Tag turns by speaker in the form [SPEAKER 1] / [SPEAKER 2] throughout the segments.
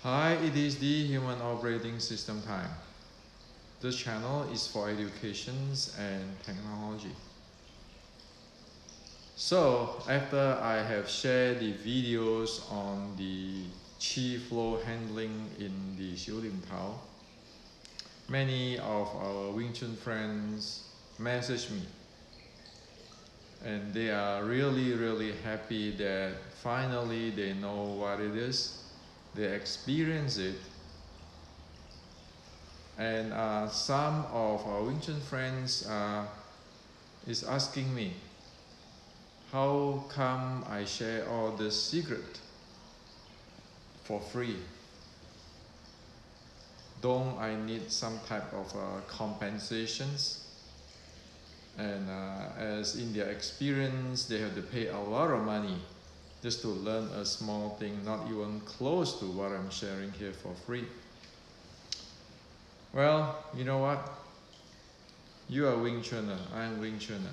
[SPEAKER 1] Hi, it is the Human Operating System time. This channel is for educations and technology. So, after I have shared the videos on the chi flow handling in the Xiu Lim Tao, many of our Wing Chun friends message me, and they are really happy that finally they know what it is, they experience it, and some of our Wing Chun friends is asking me, how come I share all this secret for free? Don't I need some type of compensations? And as in their experience, they have to pay a lot of money just to learn a small thing, not even close to what I'm sharing here for free. Well, you know what? You are Wing Chuner, I'm Wing Chuner.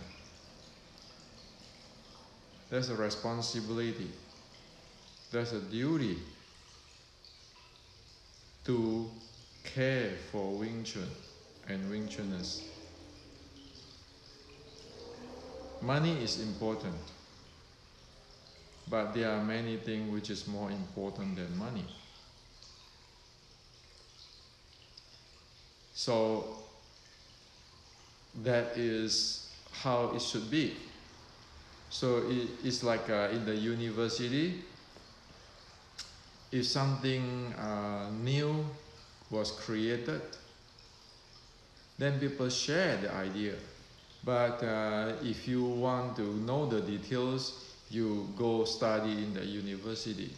[SPEAKER 1] There's a responsibility, there's a duty to care for Wing Chun and Wing Chuners. Money is important, but there are many things which is more important than money. So that is how it should be. So it's like in the university, if something new was created, then people share the idea. But if you want to know the details, you go study in the university.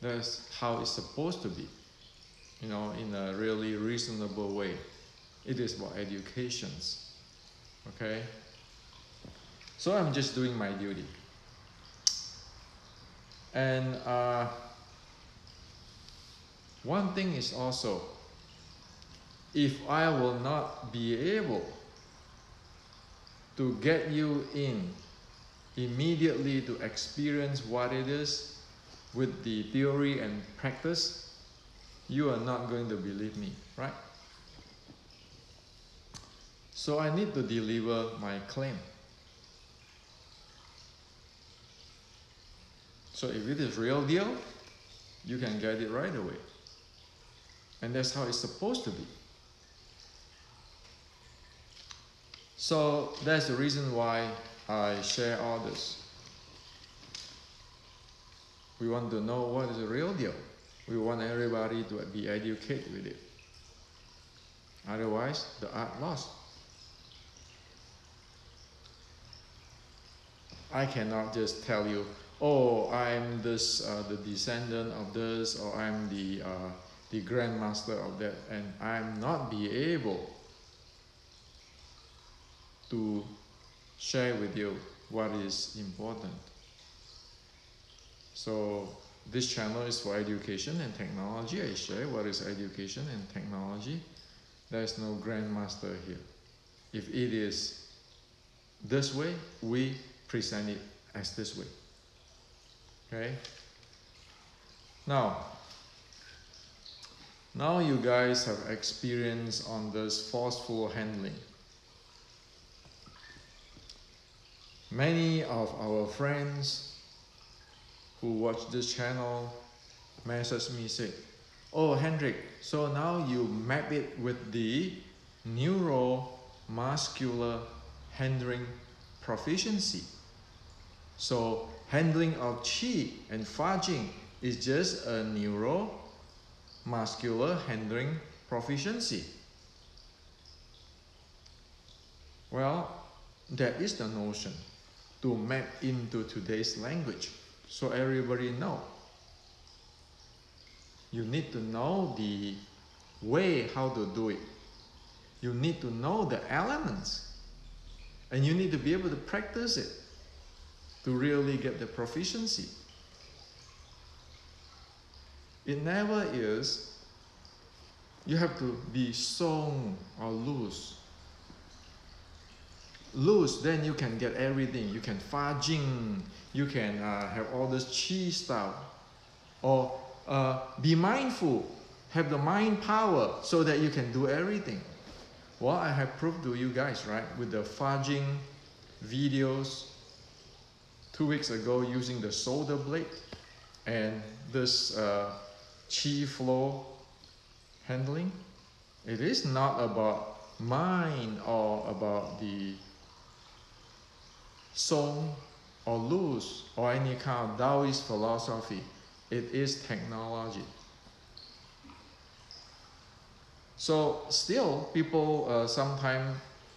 [SPEAKER 1] That's how it's supposed to be, you know, in a really reasonable way. It is about educations, okay? So I'm just doing my duty. And one thing is also, if I will not be able to get you in immediately to experience what it is with the theory and practice, you are not going to believe me, right? So I need to deliver my claim. So if it is real deal, you can get it right away. And that's how it's supposed to be. So that's the reason why I share all this. We want to know what is the real deal. We want everybody to be educated with it. Otherwise, the art lost. I cannot just tell you, oh, I'm this, the descendant of this, or I'm the grandmaster of that, and I'm not be able to share with you what is important. So this channel is for education and technology. I share what is education and technology. There is no grandmaster here. If it is this way, we present it as this way. Okay? Now you guys have experience on this forceful handling. Many of our friends who watch this channel message me say, oh Hendrik, so now you map it with the neuromuscular handling proficiency. So handling of Qi and Fa Jing is just a neuromuscular handling proficiency. Well, that is the notion, to map into today's language so everybody know. You need to know the way how to do it. You need to know the elements, and you need to be able to practice it to really get the proficiency. It never is you have to be strong or loose. loose, then you can get everything. You can fa jing, you can have all this chi stuff. Or be mindful, have the mind power so that you can do everything. Well, I have proved to you guys, right, with the fa jing videos 2 weeks ago using the shoulder blade and this chi flow handling. It is not about mind or about the song or loose or any kind of Taoist philosophy. It is technology. So still, people sometimes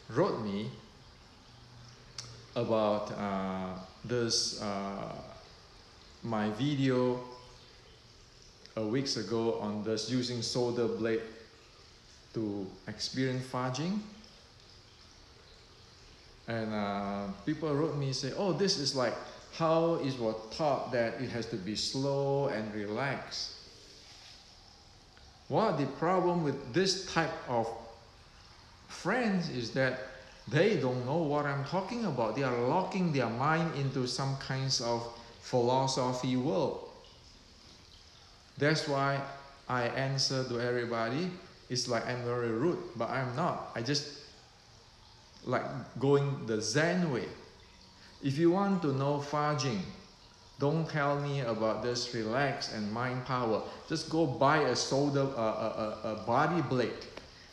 [SPEAKER 1] wrote me about this my video a weeks ago on this using shoulder blade to experience fudging. And people wrote me say, oh, this is like how it was taught that it has to be slow and relaxed. Well, the problem with this type of friends is that they don't know what I'm talking about. They are locking their mind into some kinds of philosophy world. That's why I answer to everybody. It's like I'm very rude, but I'm not. I just like going the Zen way. If you want to know fudging, don't tell me about this relax and mind power. Just go buy a body blade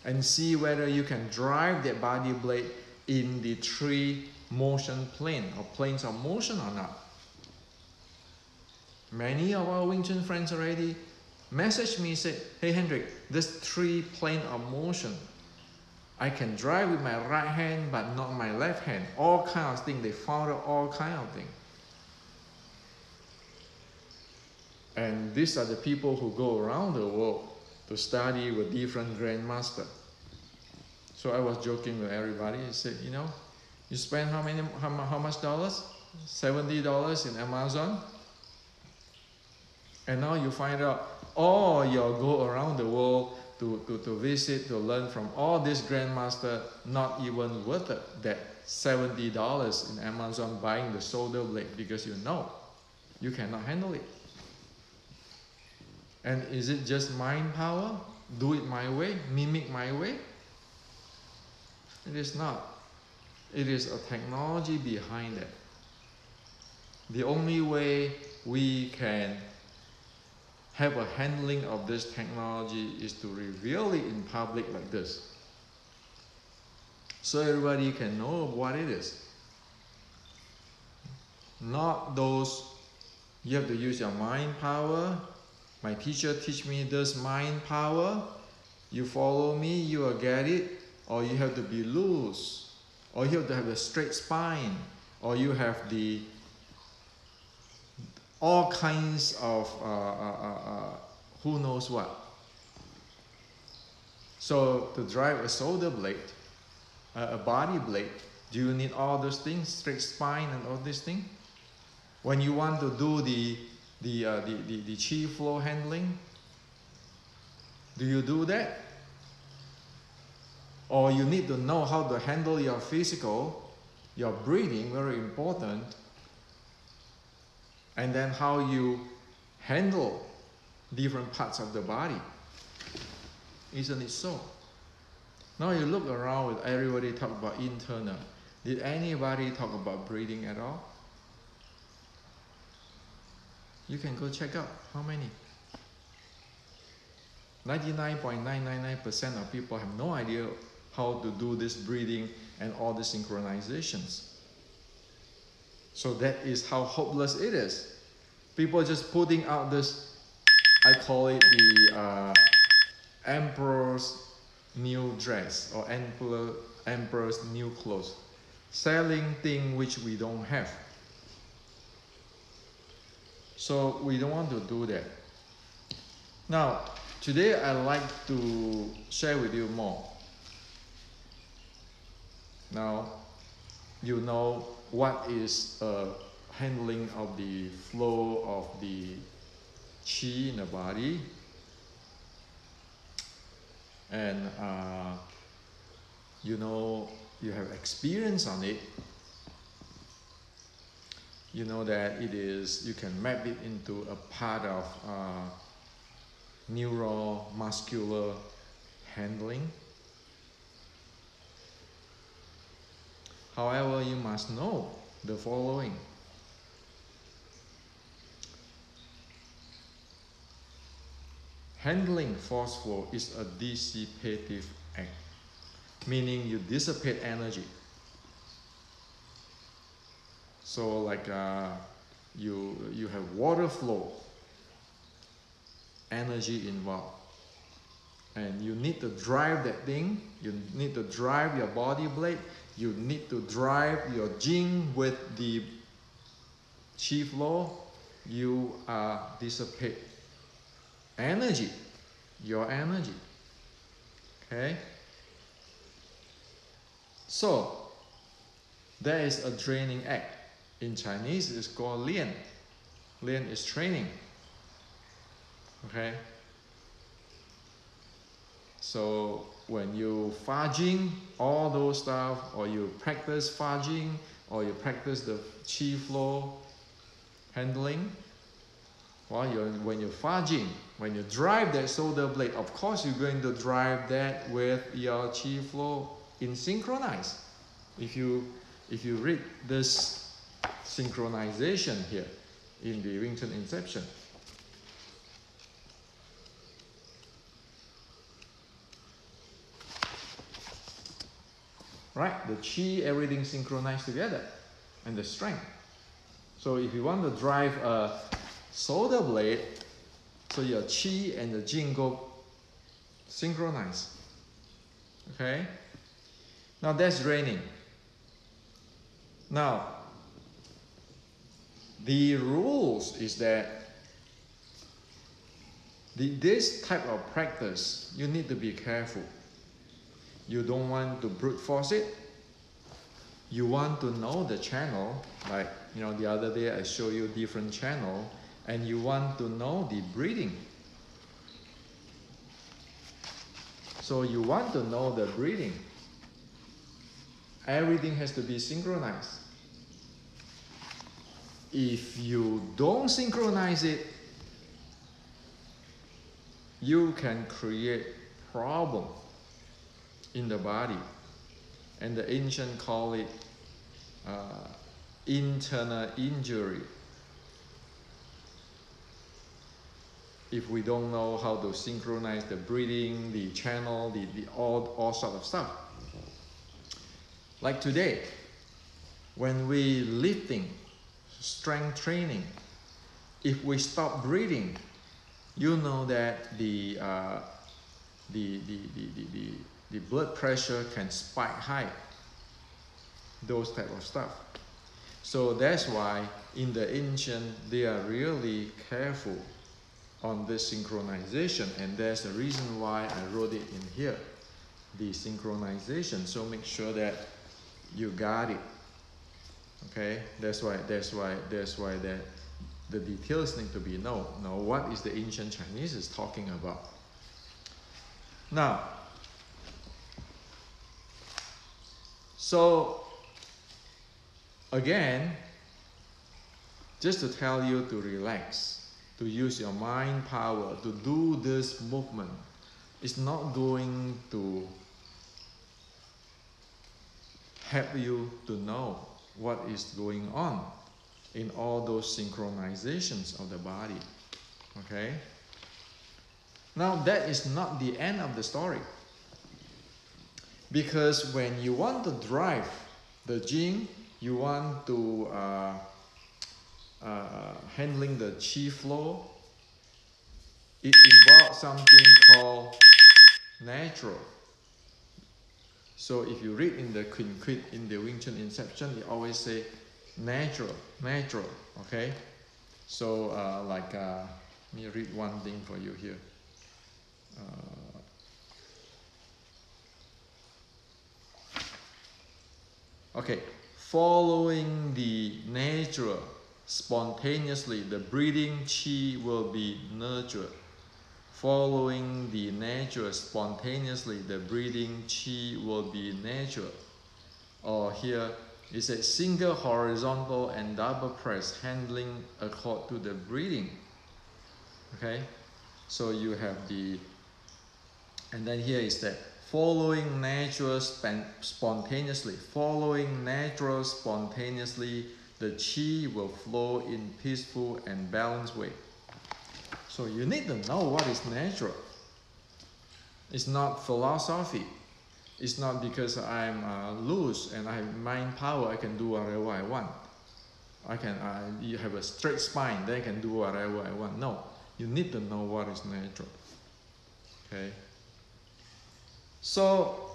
[SPEAKER 1] and see whether you can drive that body blade in the 3 motion plane or planes of motion or not. Many of our Wing Chun friends already message me, say, hey Hendrik, this 3 plane of motion, I can drive with my right hand but not my left hand. All kinds of things. They found out all kinds of things. And these are the people who go around the world to study with different grandmasters. So I was joking with everybody. I said, you know, you spend how much dollars? $70 in Amazon. And now you find out, oh, you'll go around the world to visit, to learn from all these grandmasters, not even worth it, that $70 in Amazon buying the shoulder blade because you know you cannot handle it. And is it just mind power? Do it my way, mimic my way? It is not. It is a technology behind it. The only way we can have a handling of this technology is to reveal it in public like this, so everybody can know what it is. Not those, you have to use your mind power. My teacher teach me this mind power. You follow me, you will get it. Or you have to be loose. Or you have to have a straight spine. Or you have the all kinds of who knows what. So to drive a shoulder blade, a body blade, do you need all those things, straight spine and all these things? When you want to do the chi flow handling, do you do that? Or you need to know how to handle your physical, your breathing, very important, and then how you handle different parts of the body. Isn't it so? Now you look around with everybody talk about internal. Did anybody talk about breathing at all? You can go check out how many. 99.999% of people have no idea how to do this breathing and all the synchronizations. So that is how hopeless it is. People just putting out this, I call it the emperor's new dress or emperor's new clothes. Selling things which we don't have. So we don't want to do that. Now, today I'd like to share with you more. Now, you know what is handling of the flow of the chi in the body. And you know you have experience on it, you know that it is, you can map it into a part of neuromuscular handling. However, you must know the following. Handling force flow is a dissipative act, meaning you dissipate energy. So like you have water flow, energy involved, and you need to drive that thing, you need to drive your body blade, you need to drive your jing with the chi flow, you dissipate energy, your energy. Okay? So there is a training act. In Chinese it's called lian. Lian is training. Okay? So when you fa jing, all those stuff, or you practice fa jing, or you practice the chi flow handling, well, when you fa jing, when you drive that shoulder blade, of course you're going to drive that with your chi flow in synchronize. If you read this synchronization here in the Wing Chun Inception, right? The chi, everything synchronized together, and the strength. So if you want to drive a shoulder blade, so your chi and the jing go synchronize. Okay? Now that's draining. Now, the rules is that this type of practice, you need to be careful. You don't want to brute force it. You want to know the channel, like the other day I showed you different channel, and you want to know the breathing. So you want to know the breathing. Everything has to be synchronized. If you don't synchronize it, you can create problem in the body, and the ancient call it internal injury. If we don't know how to synchronize the breathing, the channel, all sort of stuff. Like today, when we lifting, strength training, if we stop breathing, you know that the blood pressure can spike high. Those type of stuff. So that's why in the ancient they are really careful on this synchronization, and there's a reason why I wrote it in here, the synchronization. So make sure that you got it. Okay, that's why that the details need to be known. Now, what is the ancient Chinese is talking about? Now, so again, just to tell you to relax, to use your mind power to do this movement. It's not going to help you to know what is going on in all those synchronizations of the body. Okay? Now that is not the end of the story. Because when you want to drive the jing, you want to handling the chi flow, it involves something called natural. So if you read in the Quid in the Wing Chun Inception, they always say natural, okay? So let me read one thing for you here. Okay, following the nature, spontaneously, the breathing chi will be nurtured. Following the nature, spontaneously, the breathing chi will be natured. or here it says single horizontal and double press handling according to the breathing. Okay, so you have the, and then here is that following natural spontaneously, following natural spontaneously, the chi will flow in peaceful and balanced way. So you need to know what is natural. It's not philosophy. It's not because I'm loose and I have mind power, I can do whatever I want. You have a straight spine, then I can do whatever I want. No, you need to know what is natural. Okay. So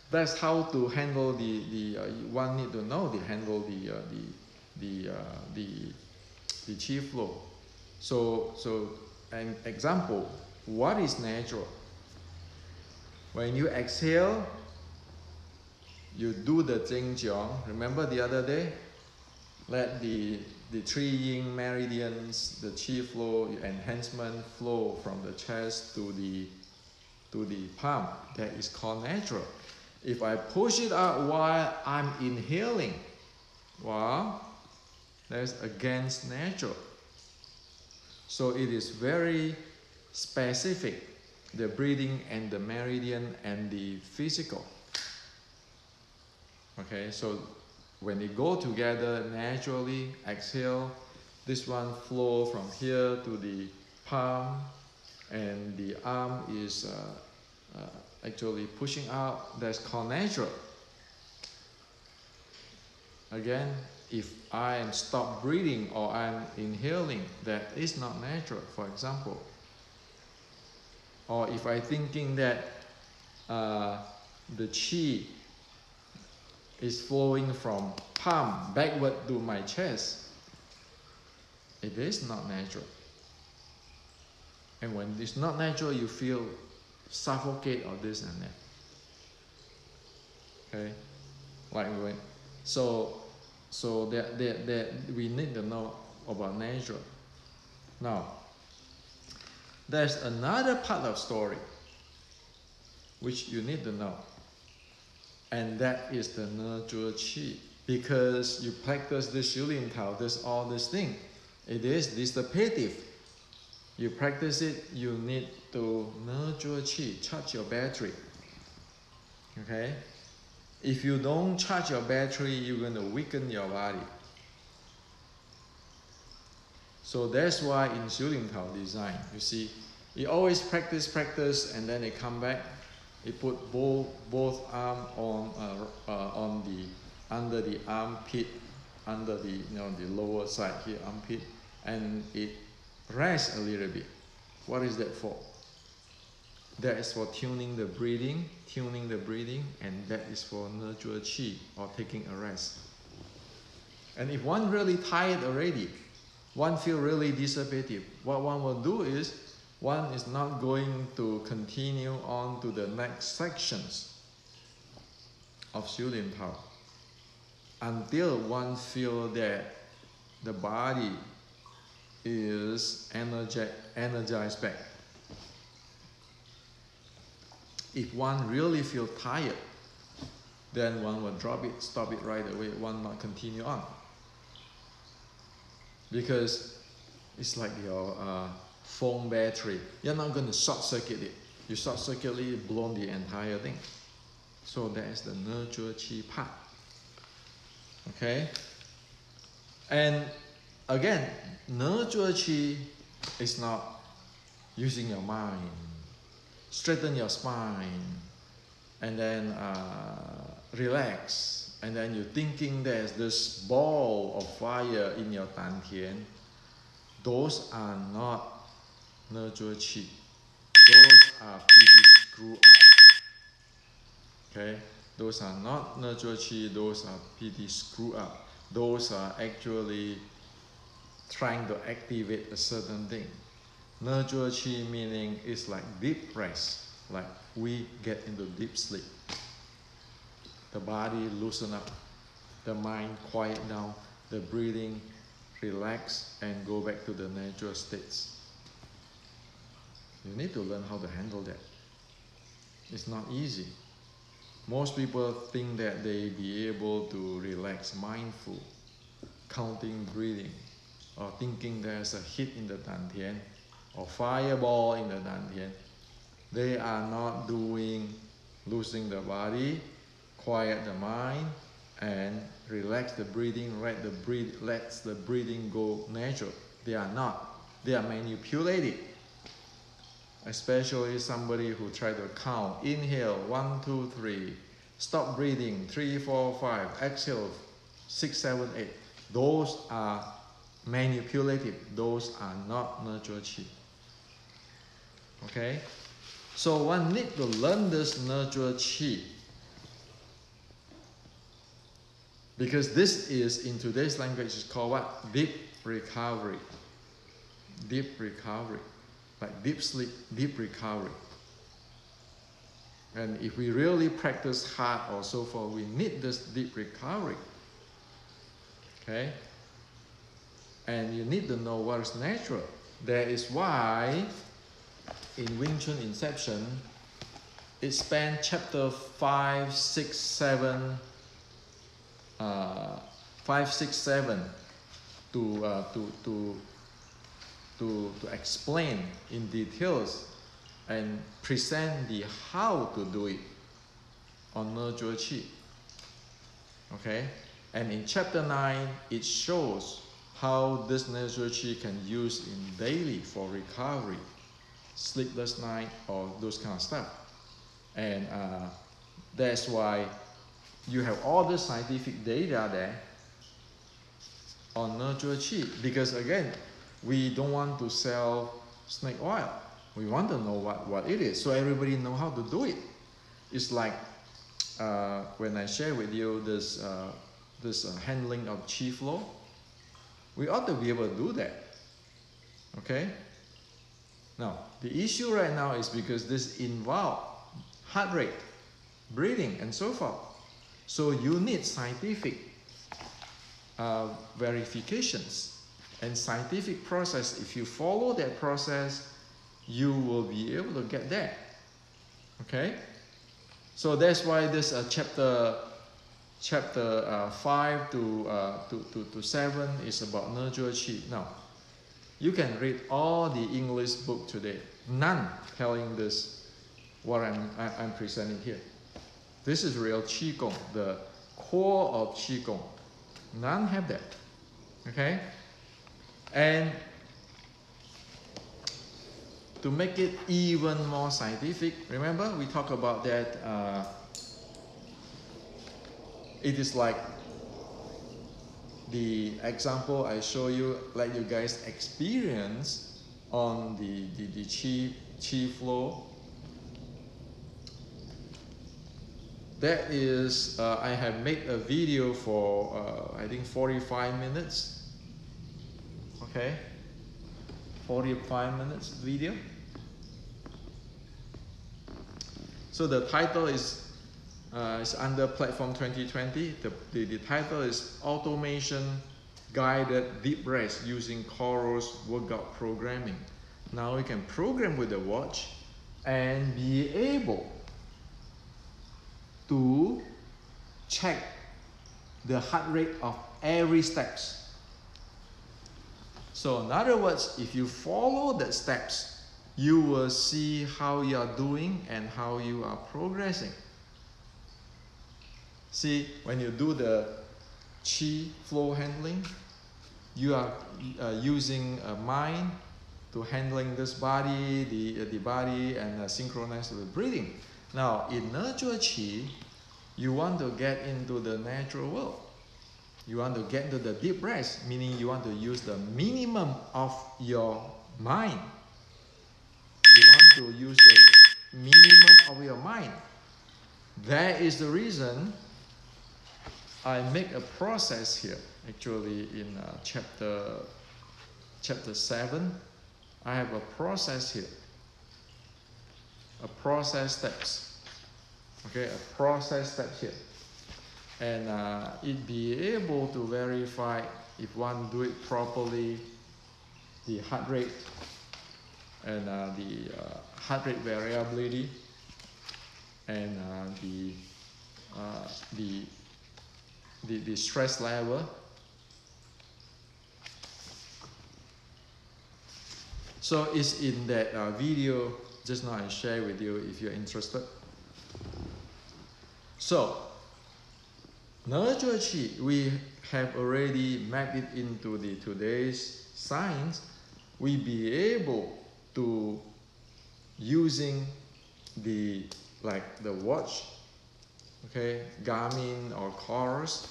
[SPEAKER 1] that's how to handle one need to know to handle the chi flow. So an example, what is natural? When you exhale, you do the Jing Jiang. Remember the other day? Let the three yin meridians, the chi flow, enhancement flow from the chest to the palm. That is called natural. If I push it out while I'm inhaling, well, that's against natural. So it is very specific, the breathing and the meridian and the physical. Okay, so when they go together naturally, exhale, this one flow from here to the palm, and the arm is actually pushing out. That's called natural. Again, if I am stop breathing or I'm inhaling, that is not natural, for example. Or if I'm thinking that the chi is flowing from palm backward to my chest, it is not natural. And when it's not natural, you feel suffocate or this and that. Okay, like when so that we need to know about nature. Now, there's another part of story which you need to know, and that is the nurture chi. Because you practice this Shilin Tao, this all this thing, it is dissipative. You practice it, you need to nurture chi, charge your battery. Okay? If you don't charge your battery, you're going to weaken your body. So that's why in Shilin Tao design, you see, you always practice, and then they come back. They put both arms on the under the armpit, under the the lower side here armpit, and it rests a little bit. What is that for? That is for tuning the breathing, and that is for nurture chi or taking a rest. And if one really tired already, one feel really dissipative, what one will do is, one is not going to continue on to the next sections of Shilin Tao until one feel that the body is energized back. If one really feel tired, then one will drop it, stop it right away, one not continue on. Because it's like your phone battery. You're not going to short circuit it. You short circuit it, blow the entire thing. So that is the nurture chi part. Okay? And again, nurture chi is not using your mind. Straighten your spine, and then relax, and then you're thinking there's this ball of fire in your dantian. Those are not nurture chi. Those are pretty screw up. Okay, those are not nurture chi. Those are pretty screw up. Those are actually trying to activate a certain thing. Nurture chi meaning is like deep rest, like we get into deep sleep. The body loosen up, the mind quiet down, the breathing relax and go back to the natural states. You need to learn how to handle that. It's not easy. Most people think that they be able to relax mindful, counting breathing, or thinking there's a hit in the dantian or fireball in the dantian. They are not doing loosening the body, quiet the mind, and relax the breathing, let the breathing go natural. They are not. They are manipulated. Especially somebody who try to count. Inhale, 1, 2, 3. Stop breathing, 3, 4, 5. Exhale, 6, 7, 8. Those are manipulative. Those are not natural chi. Okay? So one need to learn this natural chi. Because this is, in today's language, is called what? Deep recovery. Deep recovery. Like deep sleep, deep recovery. And if we really practice hard or so forth, we need this deep recovery. Okay? And you need to know what is natural. That is why in Wing Chun Inception, it spans chapter 5, 6, 7, 5, 6, 7 to explain in details and present the how to do it on natural chi. Okay? And in chapter 9, it shows how this natural chi can use in daily for recovery, sleepless night, or those kind of stuff. And that's why you have all the scientific data there on natural chi. Because again, we don't want to sell snake oil. We want to know what it is, so everybody know how to do it. It's like when I share with you this handling of chi flow, we ought to be able to do that. Okay? Now, the issue right now is because this involves heart rate, breathing, and so forth. So you need scientific verifications and scientific process. If you follow that process, you will be able to get there. Okay? So that's why this chapter 5 to 7 is about natural chi. Now, you can read all the English book today. None telling this what I'm presenting here. This is real Qigong, the core of Qigong. None have that. Okay? And to make it even more scientific, remember we talked about that it is like the example I show you, let you guys experience on the chi flow. That is, I have made a video for I think 45 minutes. Okay, 45 minutes video. So the title is under Platform 2020. The title is Automation Guided Deep Rest Using Chorus Workout Programming. Now you can program with the watch and be able to check the heart rate of every steps. So in other words, if you follow the steps, you will see how you are doing and how you are progressing. See, when you do the chi flow handling, you are using a mind to handling this body, the body, and synchronize with breathing. Now, in natural chi, you want to get into the natural world. You want to get into the deep rest, meaning you want to use the minimum of your mind. You want to use the minimum of your mind. That is the reason I make a process here. Actually, in chapter 7, I have a process here. A process steps. Okay, a process steps here. And it be able to verify if one do it properly, the heart rate and the heart rate variability and the the stress level. So it's in that video just now I share with you if you're interested. So nurture chi, we have already mapped it into the today's science. We be able to using the watch, okay, Garmin or Course,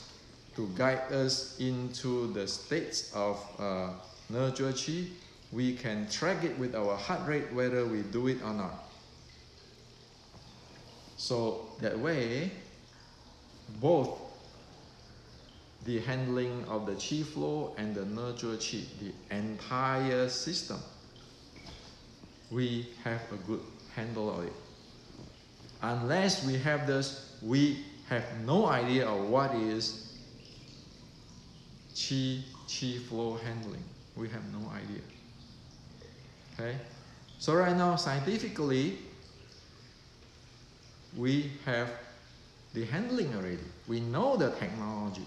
[SPEAKER 1] to guide us into the states of nurture chi. We can track it with our heart rate whether we do it or not. So that way, both the handling of the chi flow and the nurture chi, the entire system, we have a good handle of it. Unless we have this, we have no idea of what is chi flow handling. We have no idea. Okay, so right now scientifically we have the handling already. We know the technology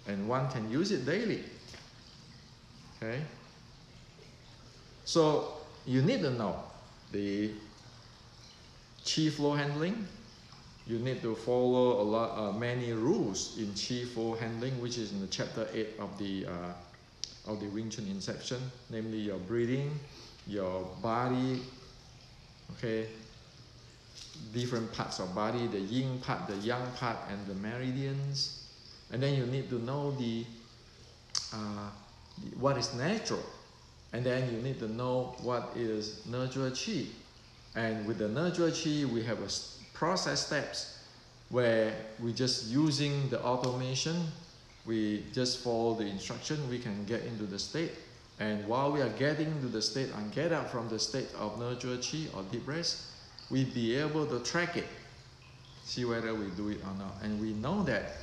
[SPEAKER 1] and one can use it daily. Okay, so you need to know the chi flow handling. You need to follow many rules in chi flow handling, which is in the chapter 8 of the Wing Chun Inception, namely your breathing, your body, okay, different parts of body, the yin part, the yang part, and the meridians. And then you need to know what is natural, and then you need to know what is nurture chi. And with the nurture chi, we have a process steps where we just using the automation. We just follow the instruction, we can get into the state. And while we are getting into the state and get out from the state of nurture chi or deep rest, we be able to track it, see whether we do it or not. And we know that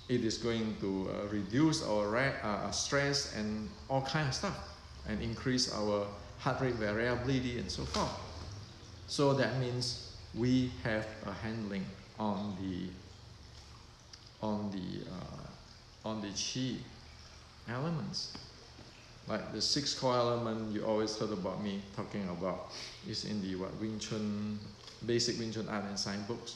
[SPEAKER 1] it is going to reduce our stress and all kinds of stuff, and increase our heart rate variability and so forth. So that means we have a handling on the chi elements. Like the 6 core element you always heard about me talking about is in the Wing Chun, basic Wing Chun art and science books.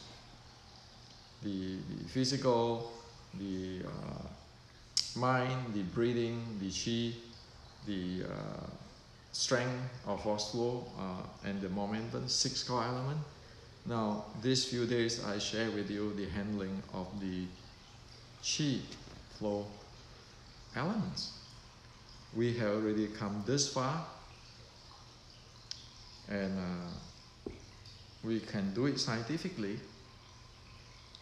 [SPEAKER 1] The physical, the mind, the breathing, the chi, the strength or force flow, and the momentum, 6 core element. Now, these few days I share with you the handling of the chi flow elements. We have already come this far, and we can do it scientifically.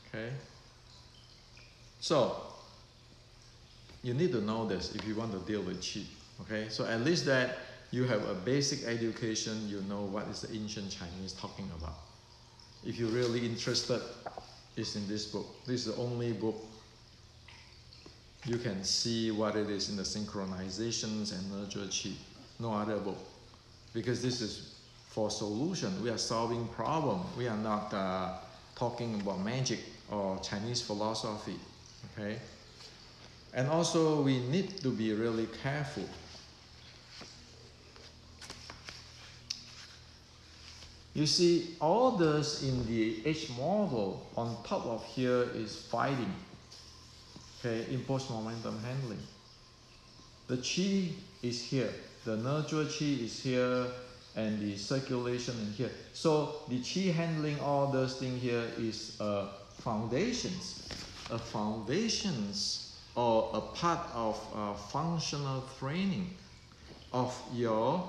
[SPEAKER 1] Okay, so you need to know this if you want to deal with chi. Okay, so at least that you have a basic education, you know what is the ancient Chinese talking about. If you're really interested, it's in this book. This is the only book you can see what it is in the synchronizations and nurture chi. No other book, because this is for solution. We are solving problem. We are not talking about magic or Chinese philosophy. Okay, and also we need to be really careful. You see, all this in the H model on top of here is fighting. Okay, impulse momentum handling. The chi is here, the nurture chi is here, and the circulation in here. So the chi handling all those things here is foundations. A foundations or a part of functional training of your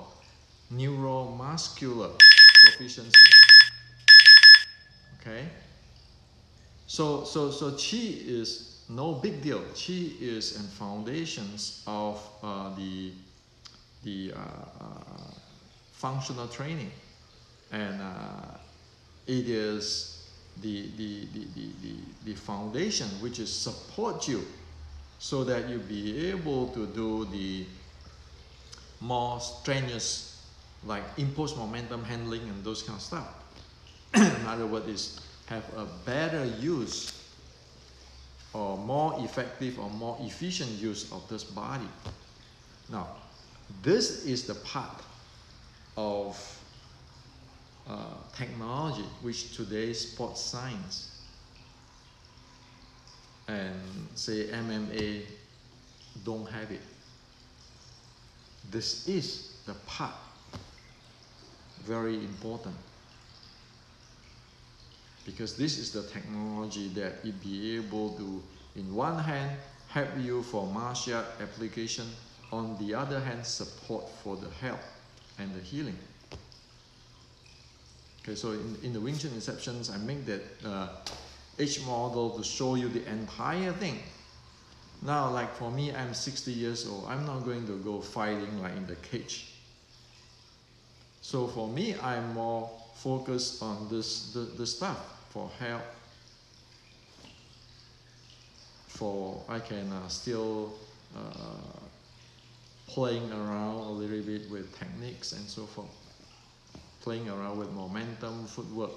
[SPEAKER 1] neuromuscular proficiency. Okay. So chi is no big deal. Chi is and foundations of the functional training, and it is the foundation which is support you so that you be able to do the more strenuous, like impulse momentum handling and those kind of stuff. In other words, is have a better use or more effective or more efficient use of this body. Now, this is the part of technology which today's sports science and say MMA don't have it. This is the part very important, because this is the technology that it be able to, in one hand, help you for martial art application, on the other hand, support for the health and the healing. Okay, so in the Wing Chun Inceptions, I make that H model to show you the entire thing. Now, like for me, I'm 60 years old. I'm not going to go fighting like in the cage. So for me, I'm more focused on the stuff for health. For I can still playing around a little bit with techniques and so forth. Playing around with momentum, footwork.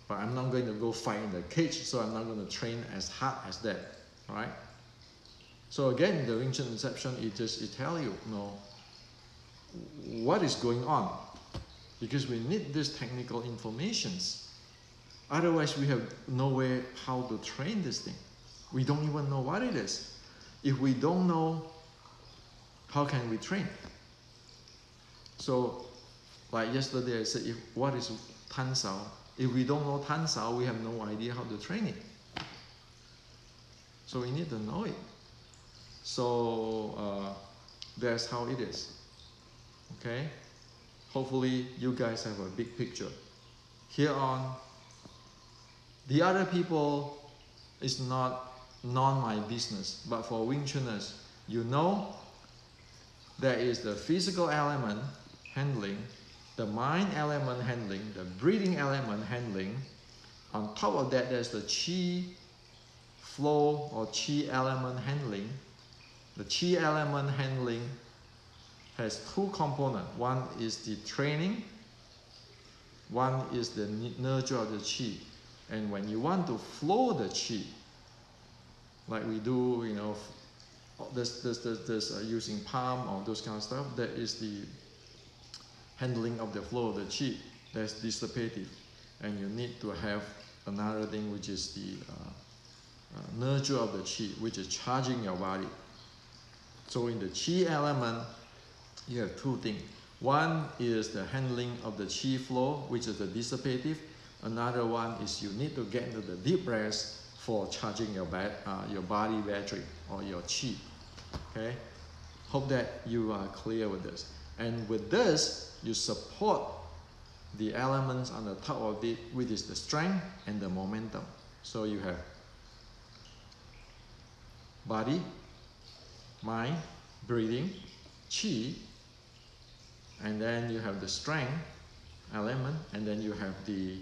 [SPEAKER 1] But I'm not going to go fight in the cage, so I'm not going to train as hard as that, right? So again, the Wing Chun Inception, it tells you, what is going on, because we need this technical informations. Otherwise, we have no way how to train this thing. We don't even know what it is. If we don't know, how can we train? So, like yesterday I said, what is Tan Sao? If we don't know Tan Sao, we have no idea how to train it. So we need to know it. So that's how it is. Okay? Hopefully you guys have a big picture. Here on, the other people is not my business, but for Wing Chuners, you know there is the physical element handling, the mind element handling, the breathing element handling. On top of that, there's the chi flow or chi element handling. The chi element handling has two components. One is the training, one is the nurture of the chi. And when you want to flow the chi, like we do, this using palm or those kind of stuff, that is the handling of the flow of the chi. That's dissipative. And you need to have another thing, which is the nurture of the chi, which is charging your body. So in the chi element, you have two things. One is the handling of the chi flow, which is the dissipative. Another one is you need to get into the deep breath for charging your body battery or your chi. Okay? Hope that you are clear with this. And with this, you support the elements on the top of it, which is the strength and the momentum. So you have body, mind, breathing, chi, and then you have the strength element, and then you have the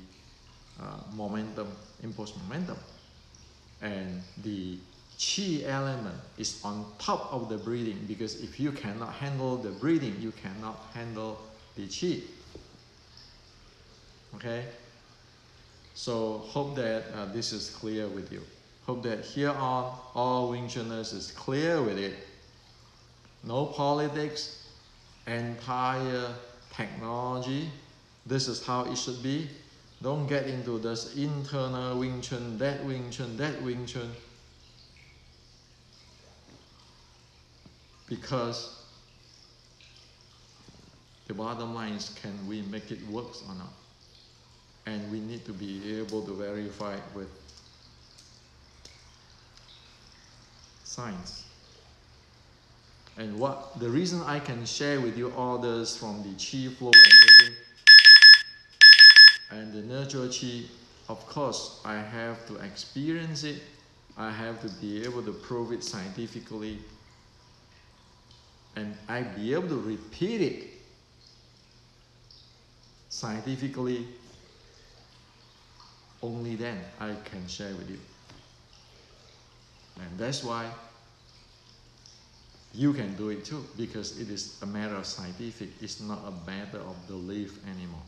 [SPEAKER 1] momentum, impulse momentum. And the chi element is on top of the breathing, because if you cannot handle the breathing, you cannot handle the chi. Okay? So hope that this is clear with you. Hope that here on, all Wing Chuners is clear with it. No politics, entire technology. This is how it should be. Don't get into this internal Wing Chun, that Wing Chun, that Wing Chun. Because the bottom line is, can we make it work or not? And we need to be able to verify with science. And the reason I can share with you all this from the chi flow and everything, and the nurture chi, of course, I have to experience it. I have to be able to prove it scientifically. And I be able to repeat it scientifically. Only then I can share with you. And that's why you can do it too, because it is a matter of scientific. It's not a matter of belief anymore.